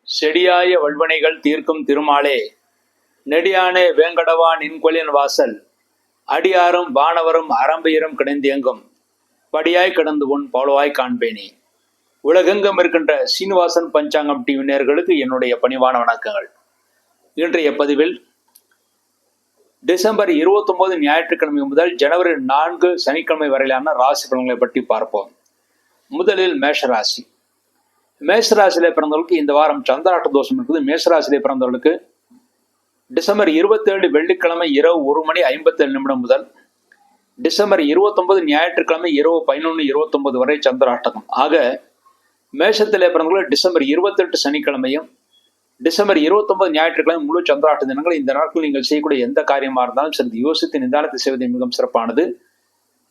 செடியாய வல்வனைகள் தீர்க்கும் திருமாலே, நெடியானே வேங்கடவா நின்கொலின் வாசல், அடியாரும் வானவரும் அறம்பெயரும் கிடந்தேங்கும் படியாய் கிடந்து உன் பவளவாய் காண்பேனே. உலகெங்கும் இருக்கின்ற சீனிவாசன் பஞ்சாங்கம் டிவி நேயர்களுக்கு என்னுடைய பணிவான வணக்கங்கள். இன்றைய பதிவில் டிசம்பர் 29 ஞாயிற்றுக்கிழமை முதல் ஜனவரி 4 சனிக்கிழமை வரையிலான ராசி பலன்களை பற்றி பார்ப்போம். முதலில் மேஷராசி. மேஷராசியிலே பிறந்தவர்களுக்கு இந்த வாரம் சந்திராஷ்ட தோஷம் இருக்குது. மேஷராசியிலே பிறந்தவர்களுக்கு டிசம்பர் 27 வெள்ளிக்கிழமை இரவு 1:57 முதல் டிசம்பர் 29 ஞாயிற்றுக்கிழமை இரவு 11:29 வரை சந்திராஷ்டகம். ஆக மேஷத்திலே பிறந்தவர்கள் டிசம்பர் 28 சனிக்கிழமையும் டிசம்பர் 29 ஞாயிற்றுக்கிழமை முழு சந்திராஷ்ட தினங்கள். இந்த நாட்கள் நீங்கள் செய்யக்கூடிய எந்த காரியமாக இருந்தாலும் சிறிது யோசித்து நிதானத்தை செய்வது மிகவும் சிறப்பானது.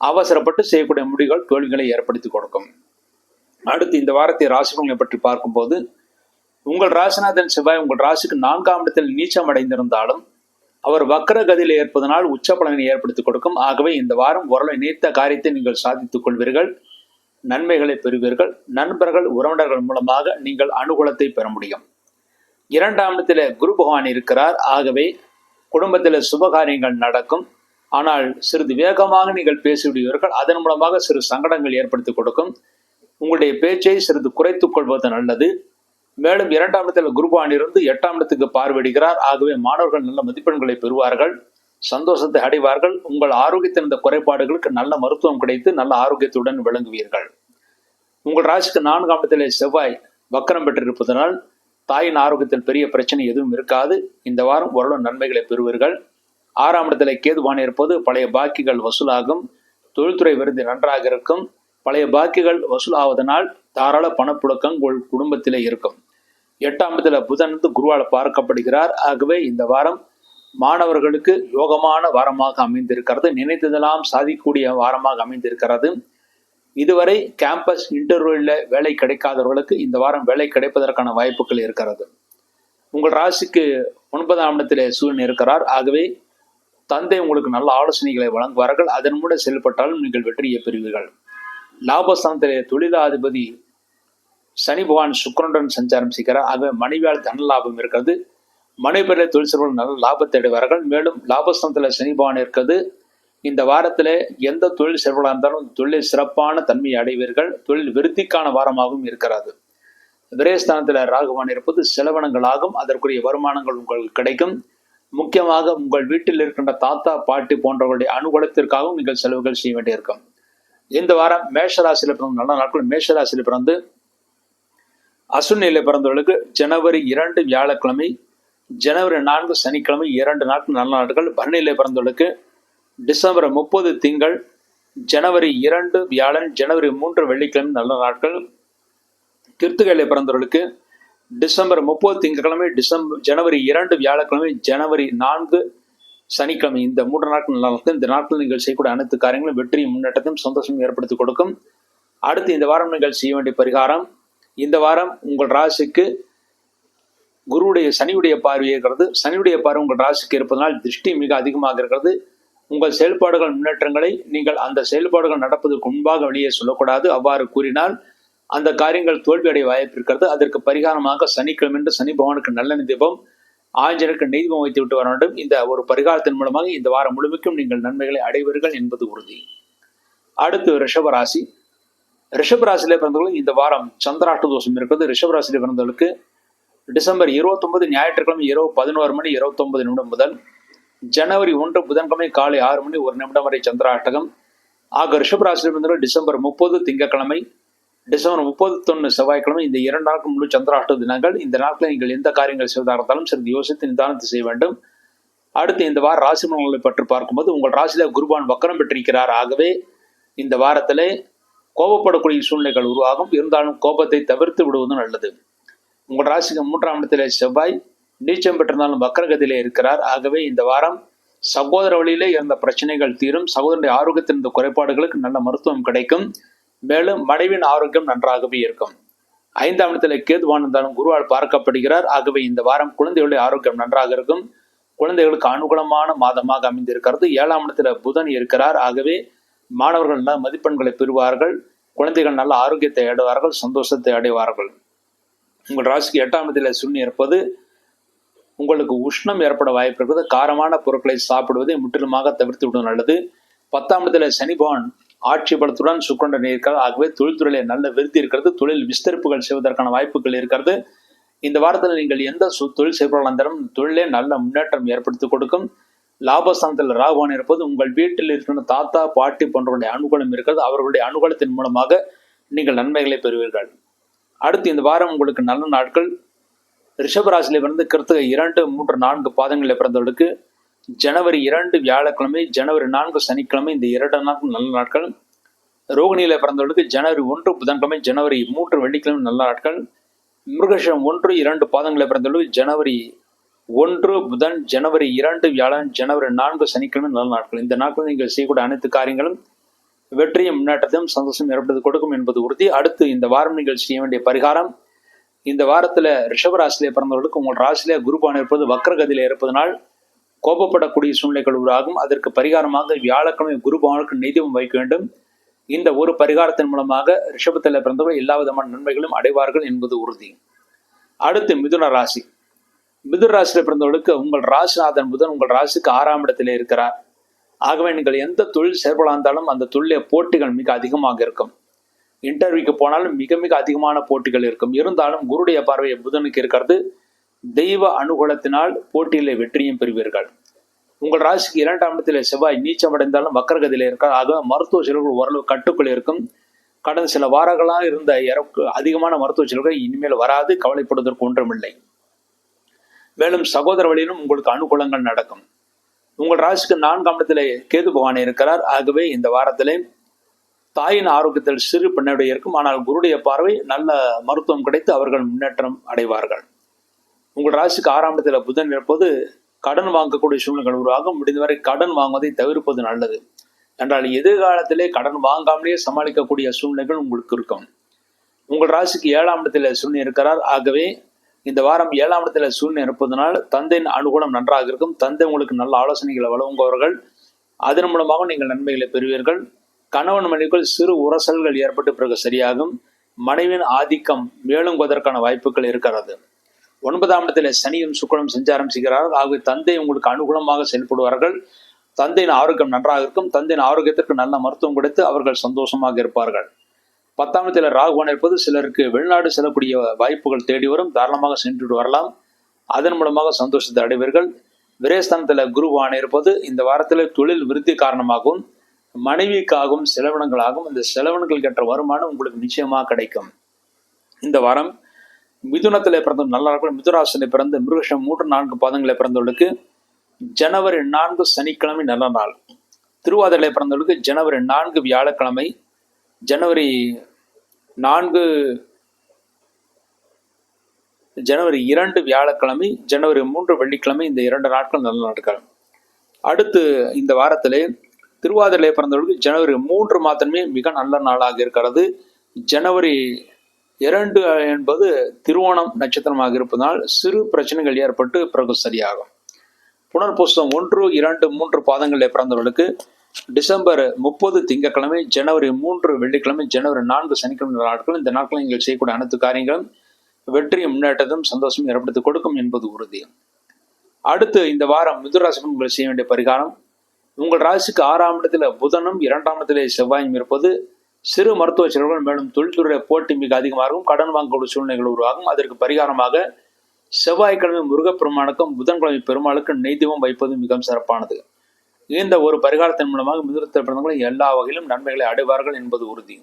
அவசரப்பட்டு செய்யக்கூடிய முடிவுகள் தோல்விகளை ஏற்படுத்தி கொடுக்கும். அடுத்து இந்த வாரத்தை ராசிகளை பற்றி பார்க்கும்போது, உங்கள் ராசிநாதன் செவ்வாய் உங்கள் ராசிக்கு 4ஆம் இடத்தில் நீச்சம் அடைந்திருந்தாலும் அவர் வக்கர கதியில் ஏற்பதனால் உச்ச பலனை ஏற்படுத்தி கொடுக்கும். ஆகவே இந்த வாரம் ஓரளவு நினைத்த காரியத்தை நீங்கள் சாதித்துக் கொள்வீர்கள், நன்மைகளை பெறுவீர்கள். நண்பர்கள் உறவினர்கள் மூலமாக நீங்கள் அனுகூலத்தை பெற முடியும். 2ஆம் இடத்தில் குரு பகவான் இருக்கிறார். ஆகவே குடும்பத்தில் சுபகாரியங்கள் நடக்கும். ஆனால் சிறிது வேகமாக நீங்கள் பேசிவிடுவீர்கள். அதன் மூலமாக சிறு சங்கடங்கள் ஏற்படுத்தி கொடுக்கும். உங்களுடைய பேச்சை சிறிது குறைத்துக் கொள்வது நல்லது. மேலும் 2ஆம் இடத்தில் குரு பகவான் இருந்து 8ஆம் இடத்துக்கு பார்வையிடுகிறார். ஆகவே மாணவர்கள் நல்ல மதிப்பெண்களை பெறுவார்கள், சந்தோஷத்தை அடைவார்கள். உங்கள் ஆரோக்கியத்தின் இந்த குறைபாடுகளுக்கு நல்ல மருத்துவம் கிடைத்து நல்ல ஆரோக்கியத்துடன் விளங்குவீர்கள். உங்கள் ராசிக்கு 4ஆம் இடத்திலே செவ்வாய் வக்கரம் பெற்றிருப்பதனால் தாயின் ஆரோக்கியத்தில் பெரிய பிரச்சனை எதுவும் இருக்காது. இந்த வாரம் ஓரளவு நன்மைகளை பெறுவீர்கள். 6ஆம் இடத்திலே கேதுவான் இருப்பது பழைய பாக்கிகள் வசூலாகும். தொழில்துறை விருது நன்றாக இருக்கும். பழைய பாக்கிகள் வசூலாவதனால் தாராள பணப்புழக்கம் உங்கள் குடும்பத்திலே இருக்கும். 8ஆம் இடத்துல புதன் குருவால் பார்க்கப்படுகிறார். ஆகவே இந்த வாரம் மாணவர்களுக்கு யோகமான வாரமாக அமைந்திருக்கிறது. நினைத்ததெல்லாம் சாதிக்கக்கூடிய வாரமாக அமைந்திருக்கிறது. இதுவரை கேம்பஸ் இன்டர்வியூல வேலை கிடைக்காதவர்களுக்கு இந்த வாரம் வேலை கிடைப்பதற்கான வாய்ப்புகள் இருக்கிறது. உங்கள் ராசிக்கு 9ஆம் இடத்திலே சூரியன் இருக்கிறார். ஆகவே தந்தை உங்களுக்கு நல்ல ஆலோசனைகளை வழங்குவார்கள். அதன் மூலம் செயல்பட்டாலும் நீங்கள் வெற்றியை பெறுவீர்கள். லாபஸ்தானத்திலே தொழிலாதிபதி சனி பகவான் சுக்கிரனுடன் சஞ்சாரம் செய்கிறார். ஆகவே மனைவியால் தன லாபம் இருக்கிறது. மனைவியரை தொழில் செய்வர்கள் நல்ல லாபத்தை அடைவார்கள். மேலும் லாபஸ்தானத்தில் சனி பகவான் இருக்கிறது. இந்த வாரத்தில் எந்த தொழில் செய்வர்களாக இருந்தாலும் தொழில் சிறப்பான தன்மையை அடைவீர்கள். தொழில் விருத்திக்கான வாரமாகவும் இருக்கிறது. விரயஸ்தானத்தில் ராகுவான் இருப்பது செலவினங்களாகும். அதற்குரிய வருமானங்கள் உங்களுக்கு கிடைக்கும். முக்கியமாக உங்கள் வீட்டில் இருக்கின்ற தாத்தா பாட்டி போன்றவர்களுடைய அனுகூலத்திற்காகவும் நீங்கள் செலவுகள் செய்ய வேண்டியிருக்கும். இந்த வாரம் மேஷராசியில் பிறந்த நல்ல நாட்கள். மேஷராசியில் பிறந்து அசுநிலை பிறந்தவர்களுக்கு ஜனவரி 2 வியாழக்கிழமை, ஜனவரி 4 சனிக்கிழமை 2 நாட்கள் நல்ல நாட்கள். பரணியிலே பிறந்தவர்களுக்கு டிசம்பர் 30 திங்கள், ஜனவரி 2 வியாழன், ஜனவரி 3 வெள்ளிக்கிழமை நல்ல நாட்கள். கிருத்திகையிலே பிறந்தவர்களுக்கு டிசம்பர் 30 திங்கட்கிழமை, ஜனவரி 2 வியாழக்கிழமை, ஜனவரி 4 சனிக்கிழமை இந்த 3 நாட்கள் நல்ல நாட்கள். இந்த நாட்கள் நீங்கள் செய்யக்கூடிய அனைத்து காரியங்களும் வெற்றியும் முன்னேற்றத்தையும் சந்தோஷம் ஏற்படுத்தி கொடுக்கும். அடுத்து இந்த வாரம் நீங்கள் செய்ய வேண்டிய பரிகாரம், இந்த வாரம் உங்கள் ராசிக்கு சனியுடைய பார்வை இருக்கிறது. சனியுடைய பார்வை உங்கள் ராசிக்கு இருப்பதனால் திருஷ்டி மிக அதிகமாக இருக்கிறது. உங்கள் செயல்பாடுகள் முன்னேற்றங்களை நீங்கள் அந்த செயல்பாடுகள் நடப்பதற்கு முன்பாக வெளியே சொல்லக்கூடாது. அவ்வாறு கூறினால் அந்த காரியங்கள் தோல்வியடைய வாய்ப்பு இருக்கிறது. அதற்கு பரிகாரமாக சனிக்கிழமை என்று சனி பகவானுக்கு நல்லெண்ணெய் தீபம், ஆஞ்சநேயருக்கு நெய் தீபம் வைத்து விட்டு வர வேண்டும். இந்த ஒரு பரிகாரத்தின் மூலமாக இந்த வாரம் முழுமைக்கும் நீங்கள் நன்மைகளை அடைவீர்கள் என்பது உறுதி. அடுத்து ரிஷபராசி. ரிஷபராசியிலே பிறந்தவர்கள் இந்த வாரம் சந்திராஷ்ட தோஷம் இருக்கிறது. ரிஷபராசியிலே பிறந்தவர்களுக்கு டிசம்பர் 29 ஞாயிற்றுக்கிழமை இரவு 11:29 முதல் ஜனவரி 1 புதன்கிழமை காலை 6:01 வரை சந்திராஷ்டகம். ஆக ரிஷபராசியில் பிறந்தவர்கள் டிசம்பர் 30 திங்கட்கிழமை, டிசம்பர் 31 செவ்வாய்க்கிழமை இந்த 2 நாட்கள் முழு சந்திராஷ்ட தினங்கள். இந்த நாட்களில் நீங்கள் எந்த காரியங்கள் செய்வதாக இருந்தாலும் சிறிது யோசித்து நிதானத்தை செய்ய வேண்டும். அடுத்து இந்த வார ராசி பலன்களை பற்றி பார்க்கும்போது, உங்கள் ராசியில குருபான் வக்கரம் பெற்றிருக்கிறார். ஆகவே இந்த வாரத்திலே கோபப்படக்கூடிய சூழ்நிலைகள் உருவாகும். இருந்தாலும் கோபத்தை தவிர்த்து விடுவதும் நல்லது. உங்கள் ராசிக்கு 3ஆம் இடத்திலே செவ்வாய் நீச்சம் பெற்றிருந்தாலும் வக்கரகதியிலே இருக்கிறார். ஆகவே இந்த வாரம் சகோதர வழியிலே இருந்த பிரச்சனைகள் தீரும். சகோதரனுடைய ஆரோக்கியத்தின் இந்த குறைபாடுகளுக்கு நல்ல மருத்துவம் கிடைக்கும். மேலும் மனைவியின் ஆரோக்கியம் நன்றாகவே இருக்கும். 5ஆம் இடத்திலே கேதுவான் இருந்தாலும் குருவால் பார்க்கப்படுகிறார். ஆகவே இந்த வாரம் குழந்தைகளுடைய ஆரோக்கியம் நன்றாக இருக்கும். குழந்தைகளுக்கு அனுகூலமான மாதமாக அமைந்திருக்கிறது. 7ஆம் இடத்துல புதன் இருக்கிறார். ஆகவே மாணவர்கள் நல்ல மதிப்பெண்களை பெறுவார்கள். குழந்தைகள் நல்ல ஆரோக்கியத்தை அடைவார்கள், சந்தோஷத்தை அடைவார்கள். உங்கள் ராசிக்கு 8ஆம் இடத்துல சூரியன் இருப்பது உங்களுக்கு உஷ்ணம் ஏற்பட வாய்ப்பு இருக்கிறது. காரமான பொருட்களை சாப்பிடுவதை முற்றிலுமாக தவிர்த்து விடுவது நல்லது. 10ஆம் இடத்துல சனி பகவான் ஆட்சி பலத்துடன் சுக்கிரனுடன் இருக்கிறது. ஆகவே தொழில்துறையில நல்ல விருத்தி இருக்கிறது. தொழில் விஸ்தரிப்புகள் செய்வதற்கான வாய்ப்புகள் இருக்கிறது. இந்த வாரத்தில் நீங்கள் எந்த தொழில் செய்பவர்களாக இருந்தாலும் தொழிலே நல்ல முன்னேற்றம் ஏற்படுத்தி கொடுக்கும். லாபஸ்தானத்தில் ராகுவான் இருப்பது உங்கள் வீட்டில் இருக்கிற தாத்தா பாட்டி போன்றவருடைய அனுகூலம் இருக்கிறது. அவர்களுடைய அனுகூலத்தின் மூலமாக நீங்கள் நன்மைகளை பெறுவீர்கள். அடுத்து இந்த வாரம் உங்களுக்கு நல்ல நாட்கள். ரிஷபராசியில பிறந்து கிருத்திகை 2, 3, 4 பாதங்களில் பிறந்தவர்களுக்கு ஜனவரி 2 வியாழக்கிழமை, ஜனவரி 4 சனிக்கிழமை, இந்த 2 நாட்கள் நல்ல நாட்கள். ரோகிணியில பிறந்தவர்களுக்கு ஜனவரி 1 புதன்கிழமை, ஜனவரி 3 வெள்ளிக்கிழமை நல்ல நாட்கள். மிருகஷம் 1, 2 பாதங்களில் பிறந்தவர்களுக்கு ஜனவரி 1 புதன், ஜனவரி 2 வியாழன், ஜனவரி 4 சனிக்கிழமை நல்ல நாட்கள். இந்த நாட்களில் நீங்கள் செய்யக்கூடிய அனைத்து காரியங்களும் வெற்றியும் முன்னேற்றத்தையும் சந்தோஷம் ஏற்படுத்தி கொடுக்கும் என்பது உறுதி. அடுத்து இந்த வாரம் நீங்கள் செய்ய வேண்டிய பரிகாரம். இந்த வாரத்துல ரிஷபராசியிலே பிறந்தவர்களுக்கு உங்கள் ராசியிலே குருபான் இருப்பது வக்ரகதியில இருப்பதனால் கோபப்படக்கூடிய சூழ்நிலைகள் உருவாகும். அதற்கு பரிகாரமாக வியாழக்கிழமை குருபானுக்கு நெய்தீபம் வைக்க வேண்டும். இந்த ஒரு பரிகாரத்தின் மூலமாக ரிஷபத்தில் பிறந்தவர்கள் எல்லா விதமான நன்மைகளும் அடைவார்கள் என்பது உறுதி. அடுத்து மிதுன ராசி. மிதுன ராசியில பிறந்தவர்களுக்கு உங்கள் ராசிநாதன் புதன் உங்கள் ராசிக்கு 6ஆம் இடத்திலே இருக்கிறார். ஆகவே நீங்கள் எந்த தொழில் செயல்படாக இருந்தாலும் அந்த தொழிலே போட்டிகள் மிக அதிகமாக இருக்கும். இன்டர்வியூக்கு போனாலும் மிக மிக அதிகமான போட்டிகள் இருக்கும். இருந்தாலும் குருடைய பார்வையை புதனுக்கு இருக்கிறது. தெய்வ அனுகூலத்தினால் போட்டியிலே வெற்றியும் பெறுவீர்கள். உங்கள் ராசிக்கு 2ஆம் இடத்திலே செவ்வாய் நீச்சமடைந்தாலும் வக்கரகதியிலே இருக்கார். ஆக மருத்துவ செலவுகள் ஓரளவு கட்டுக்குள் இருக்கும். கடந்த சில வாரங்களாக இருந்த அதிகமான மருத்துவ செலவுகள் இனிமேல் வராது. கவலைப்படுவதற்கு ஒன்றுமில்லை. மேலும் சகோதர வழியிலும் உங்களுக்கு அனுகூலங்கள் நடக்கும். உங்கள் ராசிக்கு 4ஆம் இடத்திலே கேது பகவான் இருக்கிறார். ஆகவே இந்த வாரத்திலே தாயின் ஆரோக்கியத்தில் சிறு பின்னடைவு இருக்கும். ஆனால் குருடைய பார்வை நல்ல மருத்துவம் கிடைத்து அவர்கள் முன்னேற்றம் அடைவார்கள். உங்கள் ராசிக்கு 6ஆம் இடத்துல புதன் இருப்பது கடன் வாங்கக்கூடிய சூழ்நிலைகள் உருவாகும். முடிந்தவரை கடன் வாங்குவதை தவிர்ப்பது நல்லது. என்றால் எதிர்காலத்திலே கடன் வாங்காமலேயே சமாளிக்கக்கூடிய சூழ்நிலைகள் உங்களுக்கு இருக்கும். உங்கள் ராசிக்கு 7ஆம் இடத்துல சூரியன் இருக்கிறார். ஆகவே இந்த வாரம் 7ஆம் இடத்துல சூரியன் இருப்பதனால் தந்தையின் அனுகூலம் நன்றாக இருக்கும். தந்தை உங்களுக்கு நல்ல ஆலோசனைகளை வழங்குவார்கள். அதன் மூலமாக நீங்கள் நன்மைகளை பெறுவீர்கள். கணவன் மனைவிக்குள் சிறு உரசல்கள் ஏற்பட்டு பிறகு சரியாகும். மனைவியின் ஆதிக்கம் மேலுங்குவதற்கான வாய்ப்புகள் இருக்கிறது. 9ஆம் இடத்துல சனியும் சுக்கிரனும் சஞ்சாரம் செய்கிறார்கள். ஆகவே தந்தை உங்களுக்கு அனுகூலமாக செயல்படுவார்கள். தந்தையின் ஆரோக்கியம் நன்றாக இருக்கும். தந்தையின் ஆரோக்கியத்திற்கு நல்ல மருத்துவம் கொடுத்து அவர்கள் சந்தோஷமாக இருப்பார்கள். 10ஆம் இடத்துல ராகுவான் இருப்பது சிலருக்கு வெளிநாடு செல்லக்கூடிய வாய்ப்புகள் தேடி வரும். தாராளமாக சென்று வரலாம். அதன் மூலமாக சந்தோஷத்தை அடைவீர்கள். விரயஸ்தானத்தில் குருவான் இருப்பது இந்த வாரத்தில் தொழில் விருத்தி காரணமாகவும் மனைவிக்காகவும் செலவினங்களாகவும் இந்த செலவினங்களுக்கு ஏற்ற வருமானம் உங்களுக்கு நிச்சயமாக கிடைக்கும். இந்த வாரம் மிதுனத்தில் பிறந்த நல்லா இருக்கும். மிதுராசியில் பிறந்த மிருகஷம் 3, 4 பாதங்களில் பிறந்தவர்களுக்கு ஜனவரி 4 சனிக்கிழமை நல்ல நாள். திருவாதிரை பிறந்தவர்களுக்கு ஜனவரி 4 வியாழக்கிழமை, ஜனவரி 2 வியாழக்கிழமை, ஜனவரி 3 வெள்ளிக்கிழமை, இந்த 2 நாட்கள் நல்ல நாட்கள். அடுத்து இந்த வாரத்திலே திருவாதிரை பிறந்தவர்களுக்கு ஜனவரி 3 மாத்திரமே மிக நல்ல நாளாக இருக்கிறது. ஜனவரி 2 என்பது திருவோணம் நட்சத்திரமாக இருப்பதனால் சிறு பிரச்சனைகள் ஏற்பட்டு பிறகு சரியாகும். புனர்பூசம் 1, 2, 3 பாதங்களில் பிறந்தவர்களுக்கு டிசம்பர் 30 திங்கட்கிழமை, ஜனவரி 3 வெள்ளிக்கிழமை, ஜனவரி 4 சனிக்கிழமை நாட்கள். இந்த நாட்களில் நீங்கள் செய்யக்கூடிய அனைத்து காரியங்களும் வெற்றியும் முன்னேற்றத்தையும் சந்தோஷம் ஏற்படுத்தி கொடுக்கும் என்பது உறுதி. அடுத்து இந்த வாரம் மிதுராசி உங்கள் செய்ய வேண்டிய பரிகாரம். உங்கள் ராசிக்கு 6ஆம் இடத்துல புதனும் 2ஆம் இடத்திலே செவ்வாயும் இருப்பது சிறு மருத்துவ செலவுகள் மேலும் தொழில்துறை போட்டி மிக அதிகமாகும். கடன் வாங்கக்கூடிய சூழ்நிலைகள் உருவாகும். அதற்கு பரிகாரமாக செவ்வாய்க்கிழமை முருகப்பெருமானுக்கும் புதன்கிழமை பெருமாளுக்கு நெய்தீபம் வைப்பது மிகவும் சிறப்பானது. இந்த ஒரு பரிகாரத்தின் மூலமாக மிதுனத்தில் பிறந்தவர்கள் எல்லா வகையிலும் நன்மைகளை அடைவார்கள் என்பது உறுதி.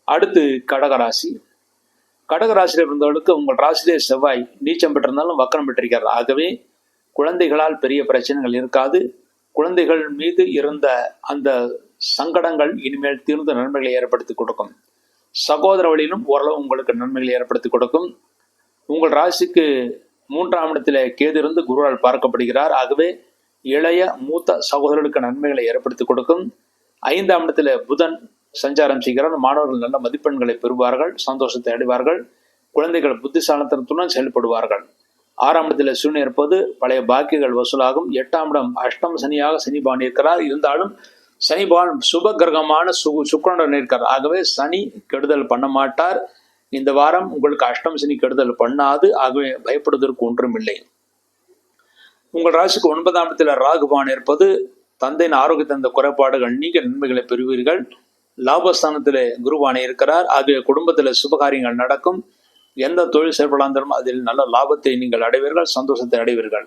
அடுத்து கடகராசி. கடகராசியில் பிறந்தவர்களுக்கு உங்கள் ராசியிலே செவ்வாய் நீச்சம் பெற்றிருந்தாலும் வக்கரம் பெற்றிருக்கிறார். ஆகவே குழந்தைகளால் பெரிய பிரச்சனைகள் இருக்காது. குழந்தைகள் மீது இருந்த அந்த சங்கடங்கள் இனிமேல் தீர்ந்த நன்மைகளை ஏற்படுத்தி கொடுக்கும். சகோதர வழியிலும் ஓரளவு உங்களுக்கு நன்மைகளை ஏற்படுத்தி கொடுக்கும். உங்கள் ராசிக்கு 3ஆம் இடத்திலே கேது இருந்து குருவால் பார்க்கப்படுகிறார். ஆகவே இளைய மூத்த சகோதரர்களுக்கு நன்மைகளை ஏற்படுத்தி கொடுக்கும். 5ஆம் இடத்துல புதன் சஞ்சாரம் செய்கிறார். மாணவர்கள் நல்ல மதிப்பெண்களை பெறுவார்கள், சந்தோஷத்தை அடைவார்கள். குழந்தைகள் புத்திசாலித்தனத்துடன் செயல்படுவார்கள். 6ஆம் இடத்துல சூரியன் இருப்பது பழைய பாக்கியங்கள் வசூலாகும். 8ஆம் இடம் அஷ்டம சனியாக சனிபான் இருக்கிறார். இருந்தாலும் சனிபான் சுப கிரகமான சுக்கிரனுடன் இருக்கிறார். ஆகவே சனி கெடுதல் பண்ண மாட்டார். இந்த வாரம் உங்களுக்கு அஷ்டம் சனி கெடுதல் பண்ணாது. ஆகவே பயப்படுவதற்கு ஒன்றும் இல்லை. உங்கள் ராசிக்கு 9ஆம் இடத்தில் ராகுபான் இருப்பது தந்தையின் ஆரோக்கியத்தின் அந்த குறைபாடுகள் நீங்க நன்மைகளை பெறுவீர்கள். லாபஸ்தானத்தில் குருவானை இருக்கிறார். ஆகிய குடும்பத்தில் சுபகாரியங்கள் நடக்கும். எந்த தொழில் செயல்படாந்தாலும் அதில் நல்ல லாபத்தை நீங்கள் அடைவீர்கள், சந்தோஷத்தை அடைவீர்கள்.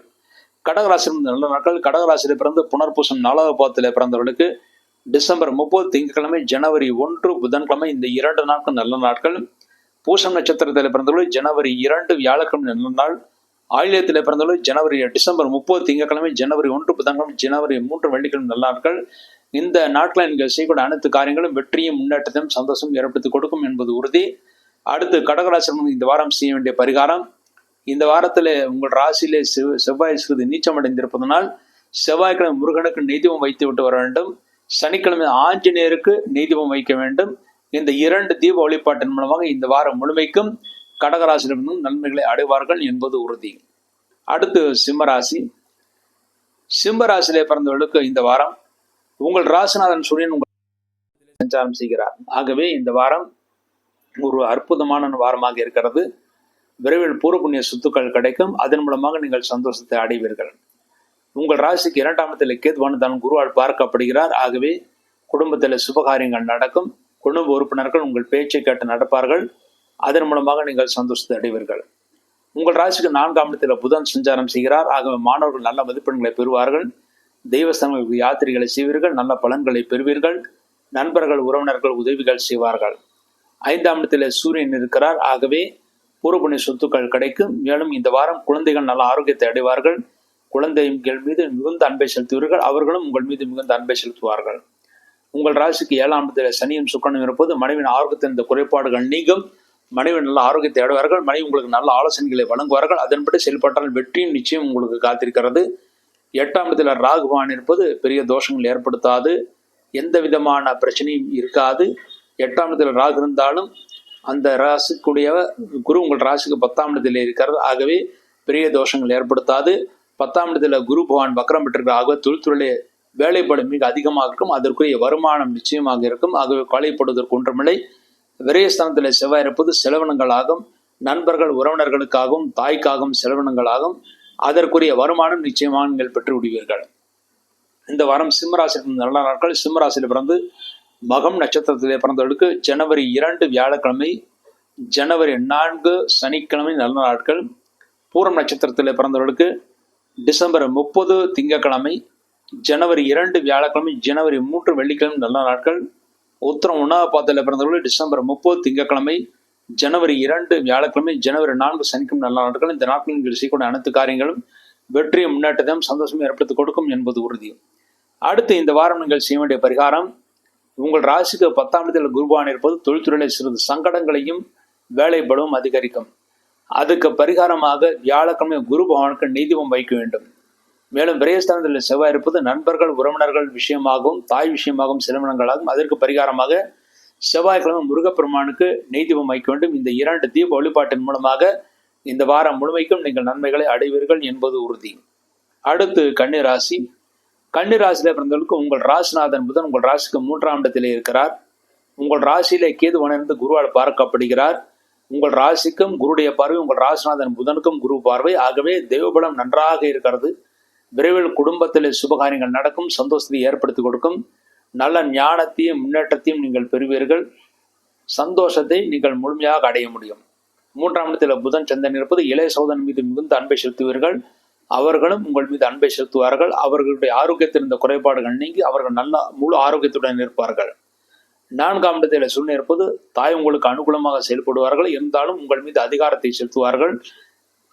கடகராசியில் நல்ல நாட்கள். கடகராசியில் பிறந்து புனர்பூசம் 4வது பாதத்தில் பிறந்தவர்களுக்கு டிசம்பர் 30 திங்கட்கிழமை, ஜனவரி 1 புதன்கிழமை, இந்த 2 நாட்கள் நல்ல நாட்கள். பூசம் நட்சத்திரத்தில் பிறந்தவர்கள் ஜனவரி 2 வியாழக்கிழமை நல்ல நாள். ஆயில்யத்தில் பிறந்தவர்கள் டிசம்பர் 30 திங்கட்கிழமை, ஜனவரி 1 புதன்கிழமை, ஜனவரி 3 வெள்ளிக்கிழமை நல்ல நாட்கள். இந்த நாட்களில் நீங்கள் செய்யக்கூடிய அனைத்து காரியங்களும் வெற்றியும் முன்னேற்றத்தையும் சந்தோஷம் ஏற்படுத்தி கொடுக்கும் என்பது உறுதி. அடுத்து கடகராசி இந்த வாரம் செய்ய வேண்டிய பரிகாரம். இந்த வாரத்தில் உங்கள் ராசியிலே செவ்வாய் சிறிது நீச்சம் அடைந்திருப்பதனால் செவ்வாய்க்கிழமை முருகனுக்கு நெய்தீபம் வைத்து விட்டு வர வேண்டும். சனிக்கிழமை ஆஞ்சநேயருக்கு நெய்தீபம் வைக்க வேண்டும். இந்த 2 தீப வழிபாட்டின் மூலமாக இந்த வாரம் முழுமைக்கும் கடகராசியிலிருந்தும் நன்மைகளை அடைவார்கள் என்பது உறுதி. அடுத்து சிம்மராசி. சிம்மராசியிலே பிறந்தவர்களுக்கு இந்த வாரம் உங்கள் ராசிநாதன் சூரியன் உங்கள் சஞ்சாரம் செய்கிறார். ஆகவே இந்த வாரம் ஒரு அற்புதமான வாரமாக இருக்கிறது. விரைவில் பூர்வ புண்ணிய சொத்துக்கள் கிடைக்கும். அதன் மூலமாக நீங்கள் சந்தோஷத்தை அடைவீர்கள். உங்கள் ராசிக்கு 2ஆம் இடத்தில் கேதுவான தான் குருவால் பார்க்கப்படுகிறார். ஆகவே குடும்பத்தில் சுபகாரியங்கள் நடக்கும். குடும்ப உறுப்பினர்கள் உங்கள் பேச்சை கேட்டு நடப்பார்கள். அதன் மூலமாக நீங்கள் சந்தோஷத்தை அடைவீர்கள். உங்கள் ராசிக்கு 4ஆம் இடத்தில் புதன் சஞ்சாரம் செய்கிறார். ஆகவே மாணவர்கள் நல்ல மதிப்பெண்களை பெறுவார்கள். தெய்வஸ்தானங்களுக்கு யாத்திரைகளை செய்வீர்கள். நல்ல பலன்களை பெறுவீர்கள். நண்பர்கள் உறவினர்கள் உதவிகள் செய்வார்கள். 5ஆம் இடத்தில் சூரியன் இருக்கிறார். ஆகவே பூர்வ புண்ணிய சொத்துக்கள் கிடைக்கும். மேலும் இந்த வாரம் குழந்தைகள் நல்ல ஆரோக்கியத்தை அடைவார்கள். குழந்தைகள் மீது மிகுந்த அன்பை செலுத்துவீர்கள். அவர்களும் உங்கள் மீது மிகுந்த அன்பை செலுத்துவார்கள். உங்கள் ராசிக்கு 7ஆம் இடத்தில் சனியும் சுக்கிரனும் இருப்பது மனைவியின் ஆரோக்கியத்தின் இந்த குறைபாடுகள் நீங்கும். மனைவி நல்ல ஆரோக்கியத்தை அடைவார்கள். மனைவி உங்களுக்கு நல்ல ஆலோசனைகளை வழங்குவார்கள். அதன்படி செயல்பட்டால் வெற்றியும் நிச்சயம் உங்களுக்கு காத்திருக்கிறது. 8ஆம் இடத்தில் ராகுவான் இருப்பது பெரிய தோஷங்கள் ஏற்படுத்தாது. எந்த விதமான பிரச்சனையும் இருக்காது. 8ஆம் இடத்தில் ராகு இருந்தாலும் அந்த ராசிக்குடைய குரு உங்கள் ராசிக்கு 10ஆம் இடத்தில் இருக்கிறது. ஆகவே பெரிய தோஷங்கள் ஏற்படுத்தாது. 10ஆம் இடத்துல குரு பகவான் வக்ரம் பெற்றிருக்கிற. ஆகவே தொழில்துறையிலே வேலைப்பாடு மிக அதிகமாக இருக்கும். அதற்குரிய வருமானம் நிச்சயமாக இருக்கும். ஆகவே கவலைப்படுவதற்கு ஒன்றுமில்லை. விரயஸ்தானத்தில் செவ்வாய் இருப்பது செலவினங்களாகும். நண்பர்கள் உறவினர்களுக்காகவும் தாய்க்காகவும் செலவினங்களாகும். அதற்குரிய வருமானம் நிச்சயமாக நீங்கள் பெற்று விடுவீர்கள். இந்த வாரம் சிம்மராசிக்கு நல்ல நாட்கள். சிம்மராசியில் பிறந்து மகம் நட்சத்திரத்திலே பிறந்தவர்களுக்கு ஜனவரி 2 வியாழக்கிழமை, ஜனவரி 4 சனிக்கிழமை நல்ல நாட்கள். பூரம் நட்சத்திரத்திலே பிறந்தவர்களுக்கு டிசம்பர் 30 திங்கட்கிழமை, ஜனவரி 2 வியாழக்கிழமை, ஜனவரி 3 வெள்ளிக்கிழமை நல்ல நாட்கள். உத்திரம் 1ஆம் பாதத்தில் பிறந்தவர்கள் டிசம்பர் 30 திங்கட்கிழமை, ஜனவரி 2 வியாழக்கிழமை, ஜனவரி 4 சனிக்கிழமை நல்ல நாட்கள். இந்த நாட்களில் நீங்கள் செய்யக்கூடிய அனைத்து காரியங்களும் வெற்றியும் முன்னேற்றத்தையும் சந்தோஷமும் ஏற்படுத்தி கொடுக்கும் என்பது உறுதி. அடுத்து இந்த வாரம் நீங்கள் செய்ய வேண்டிய பரிகாரம். உங்கள் ராசிக்கு 10ஆம் இடத்தில் குருவான் இருப்பது தொழில்துறையில சிறிது சங்கடங்களையும் வேலை பலவும் அதிகரிக்கும். அதுக்கு பரிகாரமாக வியாழக்கிழமை குரு பகவானுக்கு நெய்தீபம் வைக்க வேண்டும். மேலும் விரயஸ்தானத்தில் செவ்வாய் இருப்பது நண்பர்கள் உறவினர்கள் விஷயமாகவும் தாய் விஷயமாகவும் செலவினங்களாகும். அதற்கு பரிகாரமாக செவ்வாய்க்கிழமை முருகப்பெருமானுக்கு நெய்தீபம் வைக்க வேண்டும். இந்த 2 தீப வழிபாட்டின் மூலமாக இந்த வாரம் முழுமைக்கும் நீங்கள் நன்மைகளை அடைவீர்கள் என்பது உறுதி. அடுத்து கன்னிராசி. கன்னிராசியில பிறந்தவர்களுக்கு உங்கள் ராசிநாதன் புதன் உங்கள் ராசிக்கு 3ஆம் இடத்திலே இருக்கிறார். உங்கள் ராசியிலே கேதுவானிருந்து குருவால் பார்க்கப்படுகிறார். உங்கள் ராசிக்கும் குருடைய பார்வை, உங்கள் ராசிநாதன் புதனுக்கும் குரு பார்வை. ஆகவே தெய்வபலம் நன்றாக இருக்கிறது. விரைவில் குடும்பத்திலே சுபகாரியங்கள் நடக்கும். சந்தோஷத்தை ஏற்படுத்தி கொடுக்கும். நல்ல ஞானத்தையும் முன்னேற்றத்தையும் நீங்கள் பெறுவீர்கள். சந்தோஷத்தை நீங்கள் முழுமையாக அடைய முடியும். 3ஆம் இடத்தில் புதன் சந்திரன் இருப்பது இளைய சகோதரன் மீது மிகுந்த அன்பை செலுத்துவீர்கள். அவர்களும் உங்கள் மீது அன்பை செலுத்துவார்கள். அவர்களுடைய ஆரோக்கியத்தில் இருந்த குறைபாடுகள் நீங்கி அவர்கள் நல்ல முழு ஆரோக்கியத்துடன் இருப்பார்கள். 4ஆம் இடத்தில் சூழ்நிலை இருப்பது தாய் உங்களுக்கு அனுகூலமாக செயல்படுவார்கள். இருந்தாலும் உங்கள் மீது அதிகாரத்தை செலுத்துவார்கள்.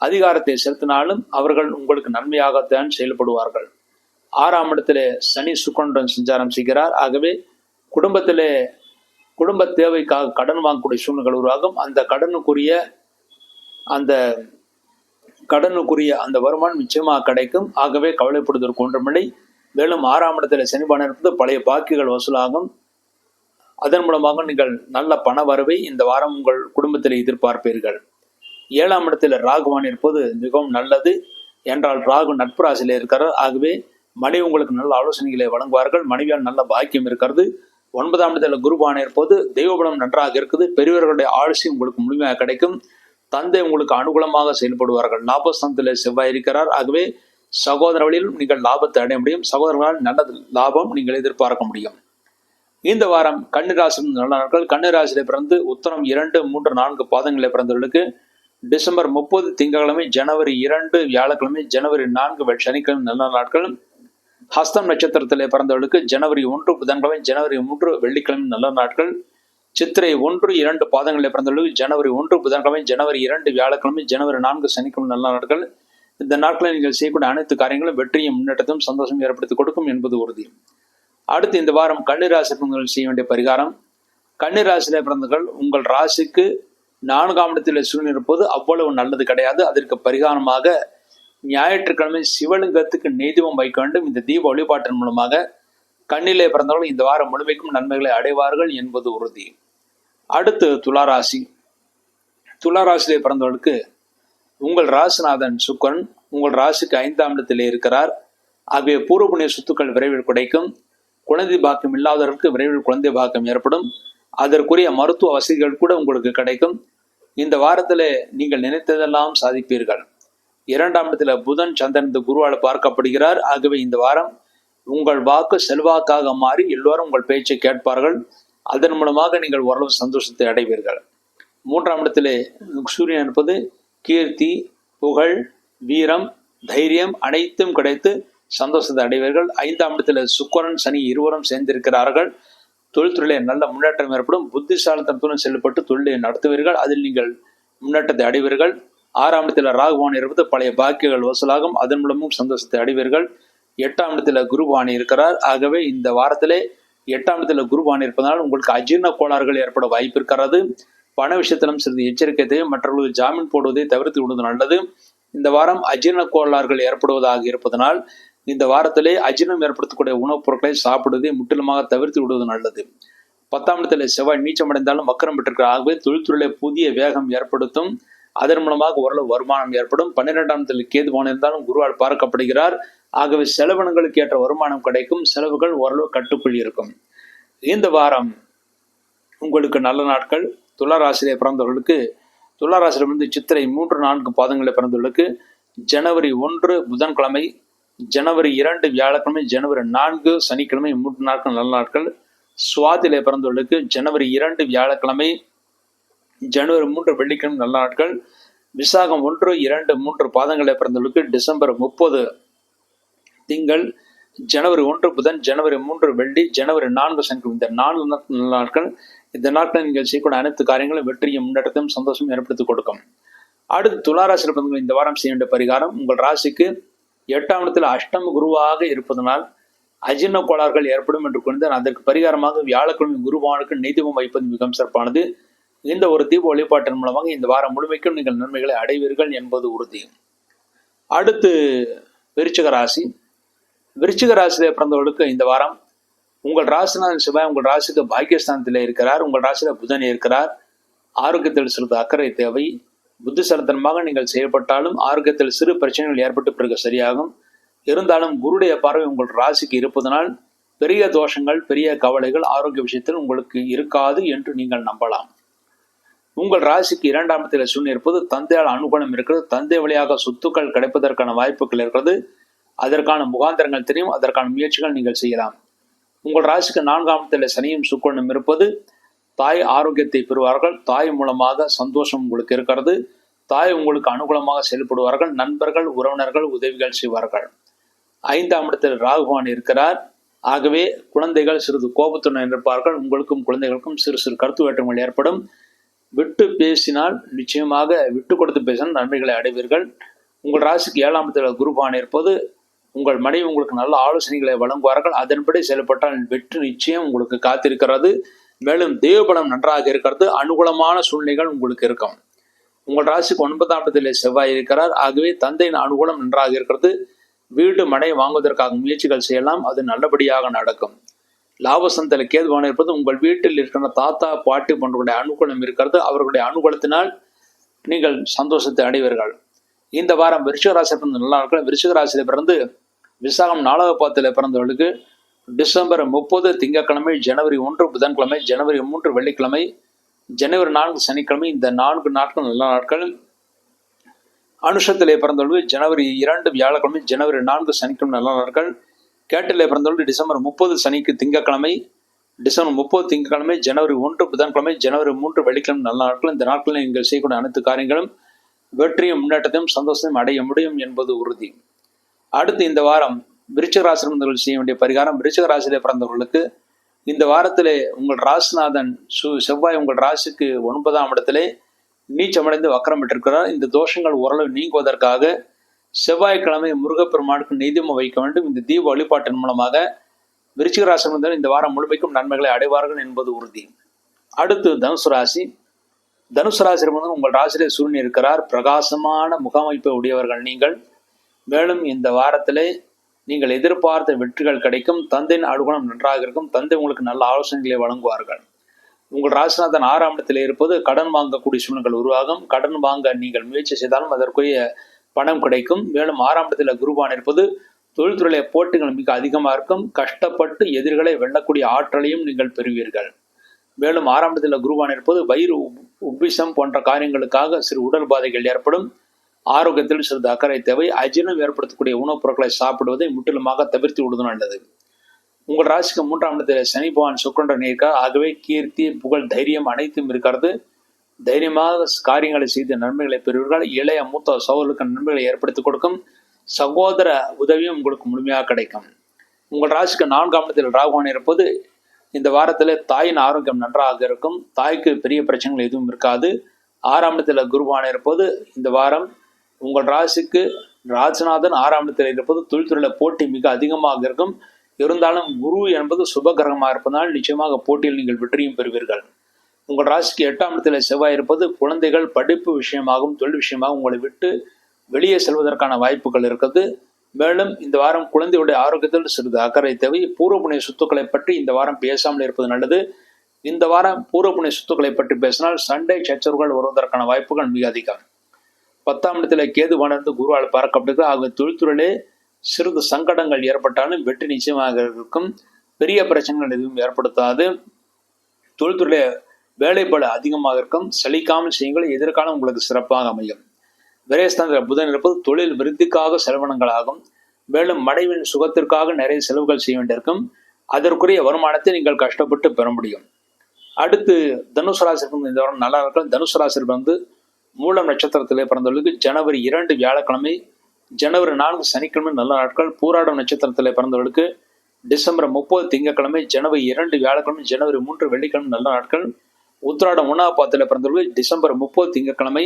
அதிகாரத்தை செலுத்தினாலும் அவர்கள் உங்களுக்கு நன்மையாகத்தான் செயல்படுவார்கள். 6ஆம் இடத்திலே சனி சுக்கிரனுடன் சஞ்சாரம் செய்கிறார். ஆகவே குடும்ப தேவைக்காக கடன் வாங்கக்கூடிய சூழ்நிலை உருவாகும். அந்த கடனுக்குரிய அந்த வருமானம் நிச்சயமாக கிடைக்கும். ஆகவே கவலைப்படுவதற்கு ஒன்றுமில்லை. மேலும் 6ஆம் இடத்துல சனிபான இருப்பது பழைய பாக்கிகள் வசூலாகும். அதன் மூலமாக நீங்கள் நல்ல பண வரவை இந்த வாரம் உங்கள் குடும்பத்தில் எதிர்பார்ப்பீர்கள். 7ஆம் இடத்தில் ராகுவான் இருப்பது மிகவும் நல்லது. என்றால் ராகு நட்பு ராசியிலே இருக்கிறார். ஆகவே மனைவி உங்களுக்கு நல்ல ஆலோசனைகளை வழங்குவார்கள். மனைவியால் நல்ல பாக்கியம் இருக்கிறது. 9ஆம் இடத்துல குருபான இருப்பது தெய்வபலம் நன்றாக இருக்குது. பெரியவர்களுடைய ஆட்சி உங்களுக்கு முழுமையாக கிடைக்கும். தந்தை உங்களுக்கு அனுகூலமாக செயல்படுவார்கள். லாபஸ்தானத்தில் செவ்வாய் இருக்கிறார். ஆகவே சகோதர வழியிலும் நீங்கள் லாபத்தை அடைய முடியும். சகோதரர்களால் நல்ல லாபம் நீங்கள் எதிர்பார்க்க முடியும். இந்த வாரம் கன்னிராசி நல்ல நாட்கள். கன்னிராசியில பிறந்து உத்தரம் 2, 3, 4 பாதங்களில் பிறந்தவர்களுக்கு டிசம்பர் 30 திங்கட்கிழமை, ஜனவரி 2 வியாழக்கிழமை, ஜனவரி 4 சனிக்கிழமை நல்ல நாட்கள். ஹஸ்தம் நட்சத்திரத்திலே பிறந்தவர்களுக்கு ஜனவரி 1 புதன்கிழமை, ஜனவரி 3 வெள்ளிக்கிழமை நல்ல நாட்கள். சித்திரை 1, 2 பாதங்களில் பிறந்தவர்களுக்கு ஜனவரி 1 புதன்கிழமை, ஜனவரி 2 வியாழக்கிழமை, ஜனவரி 4 சனிக்கிழமை நல்ல நாட்கள். இந்த நாட்களில் நீங்கள் செய்யக்கூடிய அனைத்து காரியங்களும் வெற்றியும் முன்னேற்றத்தையும் சந்தோஷம் ஏற்படுத்தி கொடுக்கும் என்பது உறுதி. அடுத்து இந்த வாரம் கன்னிராசி செய்ய வேண்டிய பரிகாரம். கன்னிராசியிலே பிறந்தவர்கள் உங்கள் ராசிக்கு 4ஆம் இடத்தில் சூரியன் இருப்பது அவ்வளவு நல்லது கிடையாது. அதற்கு பரிகாரமாக ஞாயிற்றுக்கிழமை சிவலிங்கத்துக்கு நெய்தீபம் வைக்க வேண்டும். இந்த தீப வழிபாட்டின் மூலமாக கண்ணிலே பிறந்தவர்கள் இந்த வாரம் முழுமைக்கும் நன்மைகளை அடைவார்கள் என்பது உறுதி. அடுத்து துளாராசி. துளாராசியிலே பிறந்தவர்களுக்கு உங்கள் ராசிநாதன் சுக்கிரன் உங்கள் ராசிக்கு 5ஆம் இடத்திலே இருக்கிறார். ஆகிய பூர்வ புண்ணிய சொத்துக்கள் விரைவில் கிடைக்கும். குழந்தை பாக்கியம் இல்லாதவர்களுக்கு விரைவில் குழந்தை பாக்கியம் ஏற்படும். அதற்குரிய மருத்துவ வசதிகள் கூட உங்களுக்கு கிடைக்கும். இந்த வாரத்தில் நீங்கள் நினைத்ததெல்லாம் சாதிப்பீர்கள். 2ஆம் இடத்துல புதன் சந்திரன் குருவால் பார்க்கப்படுகிறார். ஆகவே இந்த வாரம் உங்கள் வாக்கு செல்வாக்காக மாறி எல்லோரும் உங்கள் பேச்சை கேட்பார்கள். அதன் மூலமாக நீங்கள் ஓரளவு சந்தோஷத்தை அடைவீர்கள். 3ஆம் இடத்திலே சூரியன் இருப்பது கீர்த்தி, புகழ், வீரம், தைரியம் அனைத்தும் கிடைத்து சந்தோஷத்தை அடைவீர்கள். 5ஆம் இடத்துல சுக்கிரன் சனி இருவரும் சேர்ந்திருக்கிறார்கள். தொழில்துறையிலே நல்ல முன்னேற்றம் ஏற்படும். புத்திசாலித்தனத்துடன் செயல்பட்டு தொழிலை நடத்துவீர்கள். அதில் நீங்கள் முன்னேற்றத்தை அடைவீர்கள். 6ஆம் இடத்துல ராகுவான் இருப்பது பழைய பாக்கியங்கள் வசூலாகும். அதன் மூலமும் சந்தோஷத்தை அடைவீர்கள். 8ஆம் இடத்துல குருபானி இருக்கிறார். ஆகவே இந்த வாரத்திலே 8ஆம் இடத்துல குருபானி இருப்பதனால் உங்களுக்கு அஜீர்ண கோளாறுகள் ஏற்பட வாய்ப்பு இருக்கிறது. பண விஷயத்திலும் சிறிது எச்சரிக்கை தேவை. மற்றவர்களுக்கு ஜாமீன் போடுவதை தவிர்த்து விடுவது நல்லது. இந்த வாரம் அஜீர்ண கோளாறுகள் ஏற்படுவதாக இருப்பதனால் இந்த வாரத்திலே அஜீர்ணம் ஏற்படுத்தக்கூடிய உணவுப் பொருட்களை சாப்பிடுவதை முற்றிலுமாக தவிர்த்து விடுவது நல்லது. 10ஆம் இடத்துல செவ்வாய் நீச்சமடைந்தாலும் வக்கரம் பெற்றிருக்கிற. ஆகவே தொழில்துறையிலே புதிய வேகம் ஏற்படுத்தும். அதன் மூலமாக ஓரளவு வருமானம் ஏற்படும். 12ஆம் இடத்தில் கேதுவான் இருந்தாலும் குருவால் பார்க்கப்படுகிறார். ஆகவே செலவினங்களுக்கு ஏற்ற வருமானம் கிடைக்கும். செலவுகள் ஓரளவு கட்டுக்குள் இருக்கும். இந்த வாரம் உங்களுக்கு நல்ல நாட்கள். துளாராசியிலே பிறந்தவர்களுக்கு துளாராசியிலிருந்து சித்திரை 3, 4 பாதங்களில் பிறந்தவர்களுக்கு ஜனவரி 1 புதன்கிழமை, ஜனவரி 2 வியாழக்கிழமை, ஜனவரி 4 சனிக்கிழமை 3 நாட்கள் நல்ல நாட்கள். சுவாதியிலே பிறந்தவர்களுக்கு ஜனவரி 2 வியாழக்கிழமை, ஜனவரி 3 வெள்ளிக்கிழமை நல்ல நாட்கள். விசாகம் 1, 2, 3 பாதங்களில் பிறந்தவர்களுக்கு டிசம்பர் 30 திங்கள், ஜனவரி 1 புதன், ஜனவரி 3 வெள்ளி, ஜனவரி 4 சனிக்கிழமை இந்த 4 நல்ல நாட்கள். இந்த நாட்களில் நீங்கள் செய்யக்கூடிய அனைத்து காரியங்களும் வெற்றியும் முன்னேற்றத்தையும் சந்தோஷம் ஏற்படுத்தி கொடுக்கும். அடுத்து துளாராசியில் பிறந்தவர்கள் இந்த வாரம் செய்ய வேண்டிய பரிகாரம். உங்கள் ராசிக்கு 8ஆம் இடத்தில் அஷ்டம குருவாக இருப்பதனால் அஜீர்ண கோளாறுகள் ஏற்படும் என்று கொண்டால் அதற்கு பரிகாரமாக வியாழக்கிழமை குருவானுக்கு நெய்தீபம் வைப்பது மிகவும் சிறப்பானது. இந்த ஒரு தீப வழிபாட்டின் மூலமாக இந்த வாரம் முழுமைக்கும் நீங்கள் நன்மைகளை அடைவீர்கள் என்பது உறுதி. அடுத்து விருச்சிக ராசி. விருச்சிக ராசியிலே பிறந்தவர்களுக்கு இந்த வாரம் உங்கள் ராசிநாதன் செவ்வாய் உங்கள் ராசிக்கு பாக்கியஸ்தானத்தில் இருக்கிறார். உங்கள் ராசியில புதன் இருக்கிறார். ஆரோக்கியத்தில் சிறிது அக்கறை தேவை. புத்திசாலித்தனமாக நீங்கள் செயல்பட்டாலும் ஆரோக்கியத்தில் சிறு பிரச்சனைகள் ஏற்பட்டு பிறகு சரியாகும். இருந்தாலும் குருடைய பார்வை உங்கள் ராசிக்கு இருப்பதனால் பெரிய தோஷங்கள், பெரிய கவலைகள் ஆரோக்கிய விஷயத்தில் உங்களுக்கு இருக்காது என்று நீங்கள் நம்பலாம். உங்கள் ராசிக்கு 2ஆம் இடத்தில் சூரியன் இருப்பது தந்தையால் அனுகூலம் இருக்கிறது. தந்தை வழியாக சொத்துக்கள் கிடைப்பதற்கான வாய்ப்புகள் இருக்கிறது. அதற்கான முகாந்திரங்கள் தெரியும். அதற்கான முயற்சிகள் நீங்கள் செய்யலாம். உங்கள் ராசிக்கு 4ஆம் இடத்தில் சனியும் சுக்கிரனும் இருப்பது தாய் ஆரோக்கியத்தை பெறுவார்கள். தாய் மூலமாக சந்தோஷம் உங்களுக்கு இருக்கிறது. தாய் உங்களுக்கு அனுகூலமாக செயல்படுவார்கள். நண்பர்கள், உறவினர்கள் உதவிகள் செய்வார்கள். 5ஆம் இடத்தில் ராகுவான் இருக்கிறார். ஆகவே குழந்தைகள் சிறிது கோபத்துடன் இருப்பார்கள். உங்களுக்கும் குழந்தைகளுக்கும் சிறு சிறு கருத்து வேற்றுமைகள் ஏற்படும். விட்டு பேசினால் நிச்சயமாக விட்டு கொடுத்து பேசினால் நன்மைகளை அடைவீர்கள். உங்கள் ராசிக்கு 7ஆம் இடத்தில் குருபான் இருப்பது உங்கள் மனைவி உங்களுக்கு நல்ல ஆலோசனைகளை வழங்குவார்கள். அதன்படி செயல்பட்டால் வெற்றி நிச்சயம் உங்களுக்கு காத்திருக்கிறது. மேலும் தேவபலம் நன்றாக இருக்கிறது. அனுகூலமான சூழ்நிலைகள் உங்களுக்கு இருக்கும். உங்கள் ராசிக்கு 9ஆம் இடத்திலே செவ்வாய் இருக்கிறார். ஆகவே தந்தையின் அனுகூலம் நன்றாக இருக்கிறது. வீடு மனை வாங்குவதற்காக முயற்சிகள் செய்யலாம். அது நல்லபடியாக நடக்கும். லாபசந்தில் கேதுவான இருப்பது உங்கள் வீட்டில் இருக்கிற தாத்தா பாட்டி போன்றவர்களுடைய அனுகூலம் இருக்கிறது. அவர்களுடைய அனுகூலத்தினால் நீங்கள் சந்தோஷத்தை அடைவீர்கள். இந்த வாரம் விருச்சிக ராசி பிறந்த நல்லா இருக்கிற விருச்சிக ராசியில பிறந்து விசாகம் 4ஆம் பாதத்தில் பிறந்தவர்களுக்கு டிசம்பர் 30 திங்கட்கிழமை, ஜனவரி 1 புதன்கிழமை, ஜனவரி 3 வெள்ளிக்கிழமை, ஜனவரி 4 சனிக்கிழமை. இந்த 4 நாட்கள் நல்ல நாட்கள். அனுஷத்திலே பிறந்தவர்கள் ஜனவரி 2 வியாழக்கிழமை, ஜனவரி 4 சனிக்கிழமை நல்ல நாட்கள். கேட்டிலே பிறந்தவர்கள் டிசம்பர் 30 சனிக்கு திங்கட்கிழமை, டிசம்பர் 30 திங்கட்கிழமை, ஜனவரி 1 புதன்கிழமை, ஜனவரி 3 வெள்ளிக்கிழமை நல்ல நாட்கள். இந்த நாட்களில் நீங்கள் செய்யக்கூடிய அனைத்து காரியங்களும் வெற்றியும் முன்னேற்றத்தையும் சந்தோஷத்தையும் அடைய முடியும் என்பது உறுதி. அடுத்து இந்த வாரம் விருச்சிக ராசி நண்பர்கள் செய்ய வேண்டிய பரிகாரம். விருச்சிக ராசியிலே பிறந்தவர்களுக்கு இந்த வாரத்திலே உங்கள் ராசிநாதன் செவ்வாய் உங்கள் ராசிக்கு 9ஆம் இடத்திலே நீச்சமடைந்து வக்கரம் பெற்றிருக்கிறார். இந்த தோஷங்கள் ஓரளவு நீங்குவதற்காக செவ்வாய்க்கிழமை முருகப்பெருமானுக்கு நெய்தீபம் வைக்க வேண்டும். இந்த தீப வழிபாட்டின் மூலமாக விருச்சிக ராசி நண்பர்கள் இந்த வாரம் முழுமைக்கும் நன்மைகளை அடைவார்கள் என்பது உறுதி. அடுத்து தனுசு ராசி. தனுசு ராசி வந்து உங்கள் ராசியிலே சூரியன் இருக்கிறார். பிரகாசமான முகமைப்பை உடையவர்கள் நீங்கள். மேலும் இந்த வாரத்திலே நீங்கள் எதிர்பார்த்த வெற்றிகள் கிடைக்கும். தந்தையின் அனுகூலம் நன்றாக இருக்கும். தந்தை உங்களுக்கு நல்ல ஆலோசனைகளை வழங்குவார்கள். உங்கள் ராசிநாதன் 6ஆம் இடத்தில் இருப்பது கடன் வாங்கக்கூடிய சூழ்நிலைகள் உருவாகும். கடன் வாங்க நீங்கள் முயற்சி செய்தாலும் அதற்குரிய பணம் கிடைக்கும். மேலும் 6ஆம் இடத்தில் குருவான் இருப்பது தொழில்துறையில போட்டிகள் மிக அதிகமாக இருக்கும். கஷ்டப்பட்டு எதிர்களை வெல்லக்கூடிய ஆற்றலையும் நீங்கள் பெறுவீர்கள். மேலும் 6ஆம் இடத்தில் குருவான் இருப்பது வயிறு உப்பிசம் போன்ற காரியங்களுக்காக சிறு உடல் பாதைகள் ஏற்படும். ஆரோக்கியத்தில் சிறிது அக்கறை தேவை. அஜீரணம் ஏற்படுத்தக்கூடிய உணவுப் பொருட்களை சாப்பிடுவதை முற்றிலுமாக தவிர்த்து விடுவது நல்லது. உங்கள் ராசிக்கு 3ஆம் இடத்தில் சனி பகவான் சுக்கிரன் இருக்கிறார். ஆகவே கீர்த்தி, புகழ், தைரியம் அனைத்தும் இருக்கிறது. தைரியமாக காரியங்களை செய்து நன்மைகளை பெறுவீர்கள். இளைய மூத்த சகோதரர்களுக்கு நன்மைகளை ஏற்படுத்தி கொடுக்கும். சகோதர உதவியும் உங்களுக்கு முழுமையாக கிடைக்கும். உங்கள் ராசிக்கு 4ஆம் இடத்தில் ராகுவான் இருப்பது இந்த வாரத்தில் தாயின் ஆரோக்கியம் நன்றாக இருக்கும். தாய்க்கு பெரிய பிரச்சனைகள் எதுவும் இருக்காது. 6ஆம் இடத்தில் குருவான் இருப்பது இந்த வாரம் உங்கள் ராசிக்கு ராஜநாதன் 6ஆம் இடத்தில் இருப்பது தொழில்துறையில போட்டி மிக அதிகமாக இருக்கும். இருந்தாலும் குரு என்பது சுபகிரகமாக இருப்பதால் நிச்சயமாக போட்டியில் நீங்கள் வெற்றியும் பெறுவீர்கள். உங்கள் ராசிக்கு 8ஆம் இடத்தில் செவ்வாய் இருப்பது குழந்தைகள் படிப்பு விஷயமாகவும் தொழில் விஷயமாகவும் உங்களை விட்டு வெளியே செல்வதற்கான வாய்ப்புகள் இருக்கிறது. மேலும் இந்த வாரம் குழந்தையுடைய ஆரோக்கியத்தில் சிறிது அக்கறை தேவை. பூர்வ புண்ணிய சொத்துக்களை பற்றி இந்த வாரம் பேசாமல் இருப்பது நல்லது. இந்த வாரம் பூர்வ புண்ணிய சொத்துக்களை பற்றி பேசினால் சண்டை சச்சரவுகள் வருவதற்கான வாய்ப்புகள் மிக அதிகம். 10ஆம் இடத்துல கேது வளர்ந்து குருவால் பார்க்கப்படுகிறது. ஆக தொழில்துறையிலே சிறிது சங்கடங்கள் ஏற்பட்டாலும் வெற்றி நிச்சயமாக இருக்கும். பெரிய பிரச்சனைகள் எதுவும் ஏற்படுத்தாது. தொழில்துறையிலே வேலைப்பாடு அதிகமாக இருக்கும். சலிக்காமல் செய்யுங்கள். எதிர்காலம் உங்களுக்கு சிறப்பாக அமையும். விரயஸ்தானத்தில் புதன் இருப்பது தொழில் விருத்திக்காக செலவினங்கள் ஆகும். மேலும் மனைவின் சுகத்திற்காக நிறைய செலவுகள் செய்ய வேண்டியிருக்கும். அதற்குரிய வருமானத்தை நீங்கள் கஷ்டப்பட்டு பெற முடியும். அடுத்து தனுசு ராசிக்கு இந்த வாரம் நல்லா இருக்கும். தனுசு ராசியில் வந்து மூலம் நட்சத்திரத்திலே பிறந்தவர்களுக்கு ஜனவரி 2 வியாழக்கிழமை, ஜனவரி 4 சனிக்கிழமை நல்ல நாட்கள். பூராடம் நட்சத்திரத்திலே பிறந்தவர்களுக்கு டிசம்பர் 30 திங்கட்கிழமை, ஜனவரி 2 வியாழக்கிழமை, ஜனவரி 3 வெள்ளிக்கிழமை நல்ல நாட்கள். உத்திராடம் 1ஆம் பாதத்தில் பிறந்தவர்கள் டிசம்பர் 30 திங்கட்கிழமை,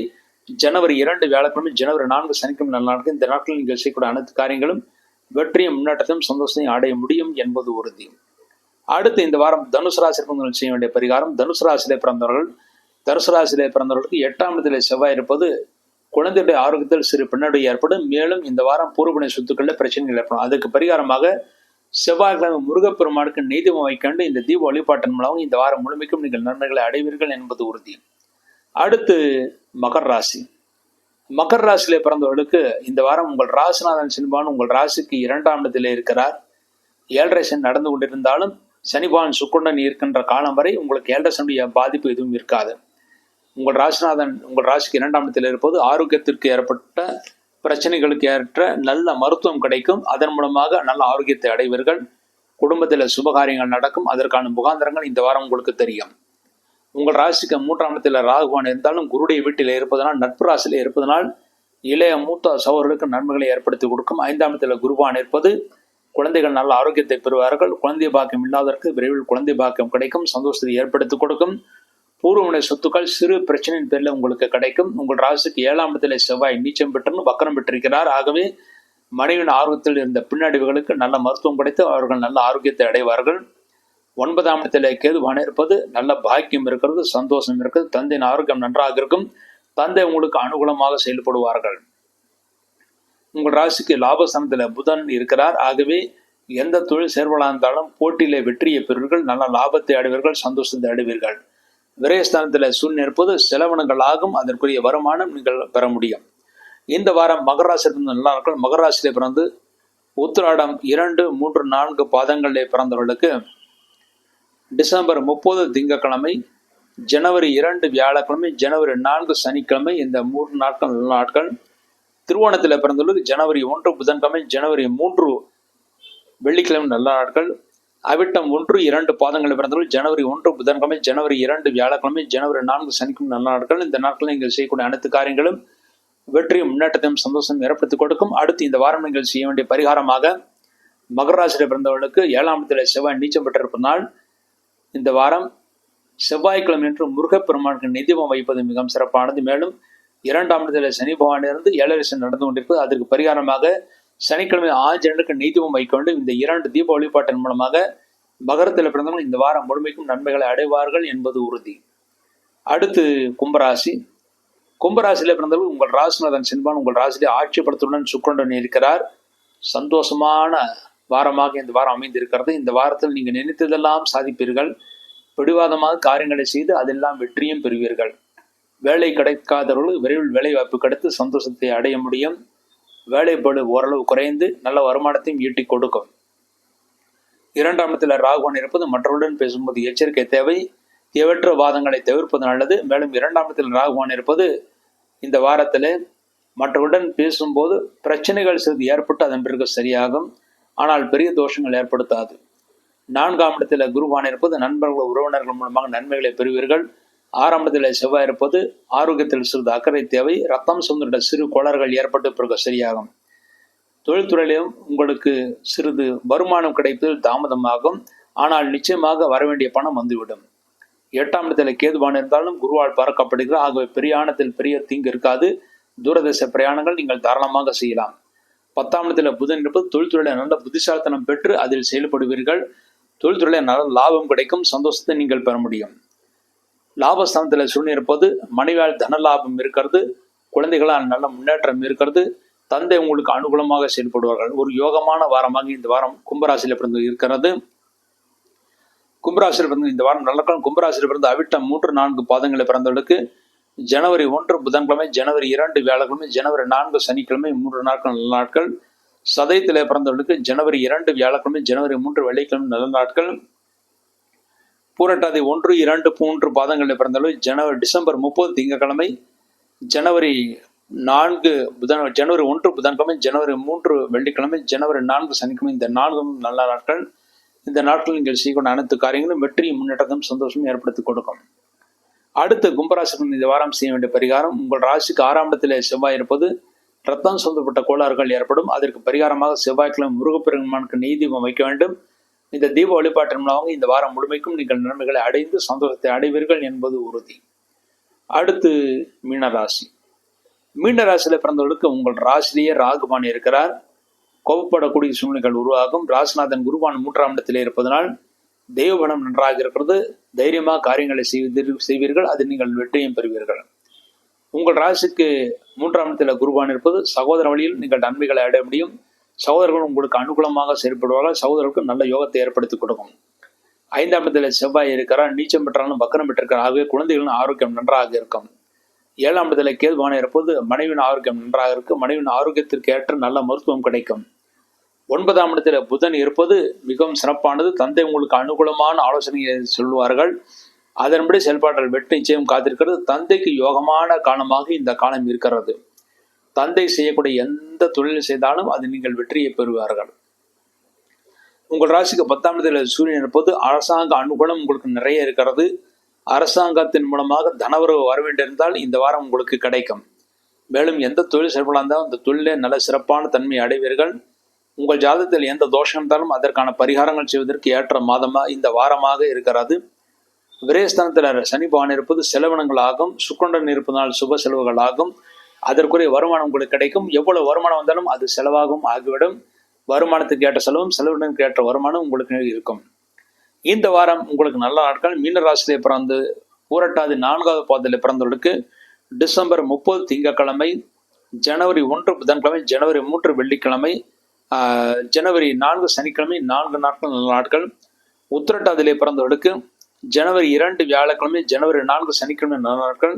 ஜனவரி 2 வியாழக்கிழமை, ஜனவரி 4 சனிக்கிழமை நல்ல நாட்கள். இந்த நாட்களில் நீங்கள் செய்யக்கூடிய அனைத்து காரியங்களும் வெற்றியும் முன்னேற்றத்தையும் சந்தோஷத்தையும் அடைய முடியும் என்பது உறுதி. அடுத்து இந்த வாரம் தனுசு ராசிக்கு செய்ய வேண்டிய பரிகாரம். தனுசு ராசியிலே பிறந்தவர்கள் 8ஆம் இடத்திலே செவ்வாய் இருப்பது குழந்தையுடைய ஆரோக்கியத்தில் சிறு பின்னடை ஏற்படும். மேலும் இந்த வாரம் பூர்வபுண்ணிய சொத்துக்களில் பிரச்சனைகள் ஏற்படும். அதுக்கு பரிகாரமாக செவ்வாய்க்கிழமை முருகப்பெருமானுக்கு நெய்தீபம் வைக்கண்டு இந்த தீப வழிபாட்டின் மூலம் இந்த வாரம் முழுமைக்கும் நீங்கள் நன்மைகளை அடைவீர்கள் என்பது உறுதி. அடுத்து மகர ராசி. மகர ராசியிலே பிறந்தவர்களுக்கு இந்த வாரம் உங்கள் ராசிநாதன் சின்பான் உங்கள் ராசிக்கு 2ஆம் இடத்திலே இருக்கிறார். 7.5 சனி நடந்து கொண்டிருந்தாலும் சனிபான் சுக்கிரன் இருக்கின்ற காலம் வரை உங்களுக்கு 7.5 சனியுடைய பாதிப்பு எதுவும் இருக்காது. உங்கள் ராசிநாதன் உங்கள் ராசிக்கு 2ஆம் இடத்தில் இருப்பது ஆரோக்கியத்திற்கு ஏற்பட்ட பிரச்சனைகளுக்கு ஏற்ற நல்ல மருத்துவம் கிடைக்கும். அதன் மூலமாக நல்ல ஆரோக்கியத்தை அடைவீர்கள். குடும்பத்தில் சுபகாரியங்கள் நடக்கும். அதற்கான முகாந்திரங்கள் இந்த வாரம் உங்களுக்கு தெரியும். உங்கள் ராசிக்கு 3ஆம் இடத்தில் ராகுவான் இருந்தாலும் குருடைய வீட்டில் இருப்பதனால் நட்பு ராசியில் இருப்பதனால் இளைய மூத்த சகோதரர்களுக்கு நன்மைகளை ஏற்படுத்தி கொடுக்கும். 5ஆம் இடத்தில் குருவான் இருப்பது குழந்தைகள் நல்ல ஆரோக்கியத்தை பெறுவார்கள். குழந்தை பாக்கியம் இல்லாதவருக்கு விரைவில் குழந்தை பாக்கியம் கிடைக்கும். சந்தோஷத்தை ஏற்படுத்தி கொடுக்கும். பூர்வமுனை சொத்துக்கள் சிறு பிரச்சனையின் பேரில் உங்களுக்கு கிடைக்கும். உங்கள் ராசிக்கு 7ஆம் இடத்திலே செவ்வாய் நீச்சம் பெற்று வக்கரம் பெற்றிருக்கிறார். ஆகவே மனைவியின் ஆரோக்கியத்தில் இருந்த பின்னடைவுகளுக்கு நல்ல மருத்துவம் கிடைத்து அவர்கள் நல்ல ஆரோக்கியத்தை அடைவார்கள். 9ஆம் இடத்திலே கேதுவான இருப்பது நல்ல பாக்கியம் இருக்கிறது, சந்தோஷம் இருக்கிறது. தந்தையின் ஆரோக்கியம் நன்றாக இருக்கும். தந்தை உங்களுக்கு அனுகூலமாக செயல்படுவார்கள். உங்கள் ராசிக்கு லாபஸ்தானத்தில் புதன் இருக்கிறார். ஆகவே எந்த தொழில் செயல்படாக இருந்தாலும் போட்டியிலே வெற்றியை பெறுவீர்கள். நல்ல லாபத்தை அடைவீர்கள், சந்தோஷத்தை அடைவீர்கள். விரயஸ்தானத்தில் சூழ்நிலை இருப்பது செலவினங்கள் ஆகும். அதற்குரிய வருமானம் நீங்கள் பெற முடியும். இந்த வாரம் மகர ராசி நல்லா நாட்கள். மகர ராசியிலே பிறந்து உத்திராடம் 2, 3, 4 பாதங்களிலே பிறந்தவர்களுக்கு டிசம்பர் 30 திங்கட்கிழமை, ஜனவரி 2 வியாழக்கிழமை, ஜனவரி 4 சனிக்கிழமை, இந்த 3 நாட்கள் நல்ல நாட்கள். திருவோணத்தில் பிறந்தவர்களுக்கு ஜனவரி 1 புதன்கிழமை, ஜனவரி 3 வெள்ளிக்கிழமை நல்ல நாட்கள். அவிட்டம் 1, 2 பாதங்களில் பிறந்தவர்கள் ஜனவரி 1 புதன்கிழமை, ஜனவரி 2 வியாழக்கிழமை, ஜனவரி 4 சனிக்கிழமை நல்ல நாட்கள். இந்த நாட்களில் நீங்கள் செய்யக்கூடிய அனைத்து காரியங்களும் வெற்றியும் முன்னேற்றத்தையும் சந்தோஷம் ஏற்படுத்திக் கொடுக்கும். அடுத்து இந்த வாரம் நீங்கள் செய்ய வேண்டிய பரிகாரமாக மகர ராசியில் பிறந்தவர்களுக்கு 7ஆம் இடத்தில் செவ்வாய் நீச்சம் பெற்றிருப்ப நாள். இந்த வாரம் செவ்வாய்க்கிழமை என்று முருகப்பெருமானுக்கு நிதிபம் வைப்பது மிகவும் சிறப்பானது. மேலும் 2ஆம் இடத்தில் சனி பகவானிலிருந்து 7 நடந்து கொண்டிருப்பது. அதற்கு பரிகாரமாக சனிக்கிழமை ஆஞ்சநேயருக்கு நெய்தீபம் வைக்க வேண்டும். இந்த 2 தீப வழிபாட்டின் மூலமாக மகரத்தில் பிறந்தவர்கள் இந்த வாரம் முழுமைக்கும் நன்மைகளை அடைவார்கள் என்பது உறுதி. அடுத்து கும்பராசி. கும்பராசியில பிறந்தவர்கள் உங்கள் ராசிநாதன் சென்பான் உங்கள் ராசியிலே ஆட்சிப்படுத்துடன் சுக்கிரனுடன் இருக்கிறார். சந்தோஷமான வாரமாக இந்த வாரம் அமைந்திருக்கிறது. இந்த வாரத்தில் நீங்கள் நினைத்ததெல்லாம் சாதிப்பீர்கள். பிடிவாதமாக காரியங்களை செய்து அதெல்லாம் வெற்றியும் பெறுவீர்கள். வேலை கிடைக்காதவர்கள் விரைவில் வேலை வாய்ப்பு கிடைத்து சந்தோஷத்தை அடைய முடியும். வேலைப்படு ஓரளவு குறைந்து நல்ல வருமானத்தையும் ஈட்டி கொடுக்கும். 2ஆம் இடத்தில் ராகுவான் இருப்பது மற்றவருடன் பேசும்போது எச்சரிக்கை தேவை. தேவையற்ற வாதங்களை தவிர்ப்பது நல்லது. மேலும் 2ஆம் இடத்தில் ராகுவான் இருப்பது இந்த வாரத்தில் மற்றவருடன் பேசும்போது பிரச்சனைகள் சிறிது ஏற்பட்டு அதன் பிறகு சரியாகும். ஆனால் பெரிய தோஷங்கள் ஏற்படுத்தாது. 4ஆம் இடத்தில் குருவான் இருப்பது நண்பர்கள் உறவினர்கள் மூலமாக நன்மைகளை பெறுவீர்கள். 6ஆம் இடத்தில் செவ்வாய் இருப்பது ஆரோக்கியத்தில் சிறிது அக்கறை தேவை. ரத்தம் சுமந்த சிறு கோளாறுகள் ஏற்பட்டு பிறகு சரியாகும். தொழில்துறையிலும் உங்களுக்கு சிறிது வருமானம் கிடைப்பதில் தாமதமாகும். ஆனால் நிச்சயமாக வரவேண்டிய பணம் வந்துவிடும். 8ஆம் இடத்தில் கேதுவான் இருந்தாலும் குருவால் பார்க்கப்படுகிறது. ஆகவே பிரயாணத்தில் பெரிய தீங்கு இருக்காது. தூரதேச பிரயாணங்கள் நீங்கள் தாராளமாக செய்யலாம். 10ஆம் இடத்தில் புதன் இருப்பது தொழில்துறையில நல்ல புத்திசாலித்தனம் பெற்று அதில் செயல்படுவீர்கள். தொழில்துறையில நல்ல லாபம் கிடைக்கும். சந்தோஷத்தை நீங்கள் பெற முடியும். லாபஸ்தானத்தில் சூழ்நிலை இருப்பது மனைவியால் தன லாபம் இருக்கிறது. குழந்தைகளால் நல்ல முன்னேற்றம் இருக்கிறது. தந்தை உங்களுக்கு அனுகூலமாக செயல்படுவார்கள். ஒரு யோகமான வாரமாக இந்த வாரம் கும்பராசியில் பிறந்து இருக்கிறது. கும்பராசியில் பிறந்த இந்த வாரம் நல்ல காலம். கும்பராசியில் பிறந்த அவிட்டம் 3, 4 பாதங்களில் பிறந்தவர்களுக்கு ஜனவரி 1 புதன்கிழமை, ஜனவரி 2 வியாழக்கிழமை, ஜனவரி 4 சனிக்கிழமை 3 நாட்கள் நல்ல நாட்கள். சதயத்தில் பிறந்தவர்களுக்கு ஜனவரி 2 வியாழக்கிழமை, ஜனவரி 3 வெள்ளிக்கிழமை நல்ல நாட்கள். பூரட்டாதி 1, 2, 3 பாதங்களில் பிறந்தவர்கள் டிசம்பர் 30 திங்கட்கிழமை, ஜனவரி 1 புதன்கிழமை, ஜனவரி 3 வெள்ளிக்கிழமை, ஜனவரி 4 சனிக்கிழமை இந்த 4 நல்ல நாட்கள். இந்த நாட்கள் நீங்கள் செய்யக்கூடிய அனைத்து காரியங்களும் வெற்றியும் முன்னேற்றத்தையும் சந்தோஷமும் ஏற்படுத்தி கொடுக்கும். அடுத்து கும்பராசிக்கு இந்த வாரம் செய்ய வேண்டிய பரிகாரம் உங்கள் ராசிக்கு 6ஆம் இடத்தில் செவ்வாய் இருப்பது ரத்தம் சொந்தப்பட்ட கோளாறுகள் ஏற்படும். அதற்கு பரிகாரமாக செவ்வாய்க்கிழமை முருகப்பெருமானுக்கு நெய் தீபம் வைக்க வேண்டும். இந்த தீப வழிபாட்டின் மூலமாக இந்த வாரம் முழுமைக்கும் நீங்கள் நன்மைகளை அடைந்து சந்தோஷத்தை அடைவீர்கள் என்பது உறுதி. அடுத்து மீனராசி. மீனராசியில் பிறந்தவர்களுக்கு உங்கள் ராசிலேயே ராகுவான் இருக்கிறார். கோபப்படக்கூடிய சூழ்நிலைகள் உருவாகும். ராசிநாதன் குருவான் 3ஆம் இடத்திலே இருப்பதனால் தெய்வபலம் நன்றாக இருக்கிறது. தைரியமாக காரியங்களை செய்வீர்கள். அதில் நீங்கள் வெற்றியும் பெறுவீர்கள். உங்கள் ராசிக்கு 3ஆம் இடத்தில் குருவான் இருப்பது சகோதர வழியில் நீங்கள் நன்மைகளை அடைய முடியும். சகோதரர்கள் உங்களுக்கு அனுகூலமாக செயல்படுவார்கள். சகோதரர்களுக்கு நல்ல யோகத்தை ஏற்படுத்தி கொடுக்கும். 5ஆம் இடத்தில் செவ்வாய் இருக்கிறார். நீச்சம் பெற்றாலும் வக்கரம் பெற்றிருக்கிறார். ஆகவே குழந்தைகளின் ஆரோக்கியம் நன்றாக இருக்கும். 7ஆம் இடத்தில் கேதுவான இருப்பது மனைவியின் ஆரோக்கியம் நன்றாக இருக்கும். மனைவியின் ஆரோக்கியத்திற்கு ஏற்ற நல்ல மருத்துவம் கிடைக்கும். 9ஆம் இடத்தில் புதன் இருப்பது மிகவும் சிறப்பானது. தந்தை உங்களுக்கு அனுகூலமான ஆலோசனையை சொல்லுவார்கள். அதன்படி செயல்பாடுகள் வெற்றி நிச்சயம் காத்திருக்கிறது. தந்தைக்கு யோகமான காலமாக இந்த காலம் இருக்கிறது. தந்தை செய்யக்கூடிய எந்த தொழில் செய்தாலும் அது நீங்கள் வெற்றியை பெறுவார்கள். உங்கள் ராசிக்கு 10ஆம் இடத்தில் சூரியன் இருப்பது அரசாங்க அனுகூலம் உங்களுக்கு நிறைய இருக்கிறது. அரசாங்கத்தின் மூலமாக தனவரவு வர வேண்டியிருந்தால் இந்த வாரம் உங்களுக்கு கிடைக்கும். மேலும் எந்த தொழில் செயல்படாந்தாலும் அந்த தொழிலே நல்ல சிறப்பான தன்மை அடைவீர்கள். உங்கள் ஜாதகத்தில் எந்த தோஷம் இருந்தாலும் அதற்கான பரிகாரங்கள் செய்வதற்கு ஏற்ற மாதமாக இந்த வாரமாக இருக்கிறது. விரயஸ்தானத்தில் சனி பகவான் இருப்பது செலவினங்கள் ஆகும். சுக்கிரன் இருப்பதனால் சுப செலவுகள் ஆகும். அதற்குரிய வருமானம் உங்களுக்கு கிடைக்கும். எவ்வளவு வருமானம் வந்தாலும் அது செலவாகவும் ஆகிவிடும். வருமானத்துக்கு ஏற்ற செலவும் செலவினத்துக்கு ஏற்ற வருமானம் உங்களுக்கு இருக்கும். இந்த வாரம் உங்களுக்கு நல்ல நாட்கள். மீன ராசியிலே பிறந்து பூரட்டாதி 4ஆவது பாதத்தில் பிறந்தவர்களுக்கு டிசம்பர் 30 திங்கட்கிழமை, ஜனவரி 1 புதன்கிழமை, ஜனவரி 3 வெள்ளிக்கிழமை, ஜனவரி 4 சனிக்கிழமை 4 நாட்கள் நல்ல நாட்கள். உத்திரட்டாதிலே பிறந்தவர்களுக்கு ஜனவரி 2 வியாழக்கிழமை, ஜனவரி 4 சனிக்கிழமை நல்ல நாட்கள்.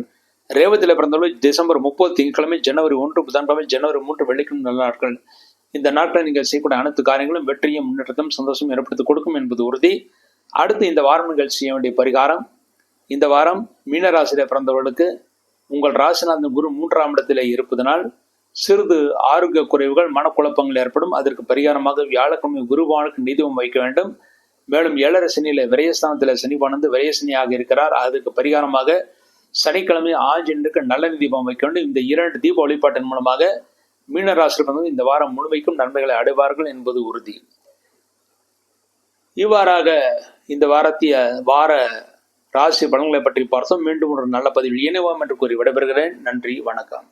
ரேவதியிலே பிறந்தவர்கள் டிசம்பர் 30 திங்கட்கிழமை, ஜனவரி 1 புதன்கிழமை, ஜனவரி 3 வெள்ளிக்கிழமை நல்ல நாட்கள். இந்த நாட்களில் நீங்கள் செய்யக்கூடிய அனைத்து காரியங்களும் வெற்றியும் முன்னேற்றத்தையும் சந்தோஷம் ஏற்படுத்திக் கொடுக்கும் என்பது உறுதி. அடுத்து இந்த வாரம் நீங்கள் செய்ய வேண்டிய பரிகாரம், இந்த வாரம் மீனராசியில பிறந்தவர்களுக்கு உங்கள் ராசிநாதன் குரு 3ஆம் இடத்திலே இருப்பதனால் சிறிது ஆரோக்கிய குறைவுகள், மனக்குழப்பங்கள் ஏற்படும். அதற்கு பரிகாரமாக வியாழக்கிழமை குருவானுக்கு நீதிபம் வைக்க வேண்டும். மேலும் 7.5 சனியில விரயஸ்தானத்தில் சனி பணந்து விரயசனியாக இருக்கிறார். அதுக்கு பரிகாரமாக சனிக்கிழமை ஆஞ்சநேயருக்கு நல்ல தீபம் வைக்க வேண்டும். இந்த 2 தீப வழிபாட்டின் மூலமாக மீனராசிரியர்கள் இந்த வாரம் முழுமைக்கும் நன்மைகளை அடைவார்கள் என்பது உறுதி. இவ்வாறாக இந்த வார ராசி பலன்களை பற்றி பார்த்தோம். மீண்டும் ஒரு நல்ல பதிவில் இணைவோம் என்று கூறி விடைபெறுகிறேன். நன்றி, வணக்கம்.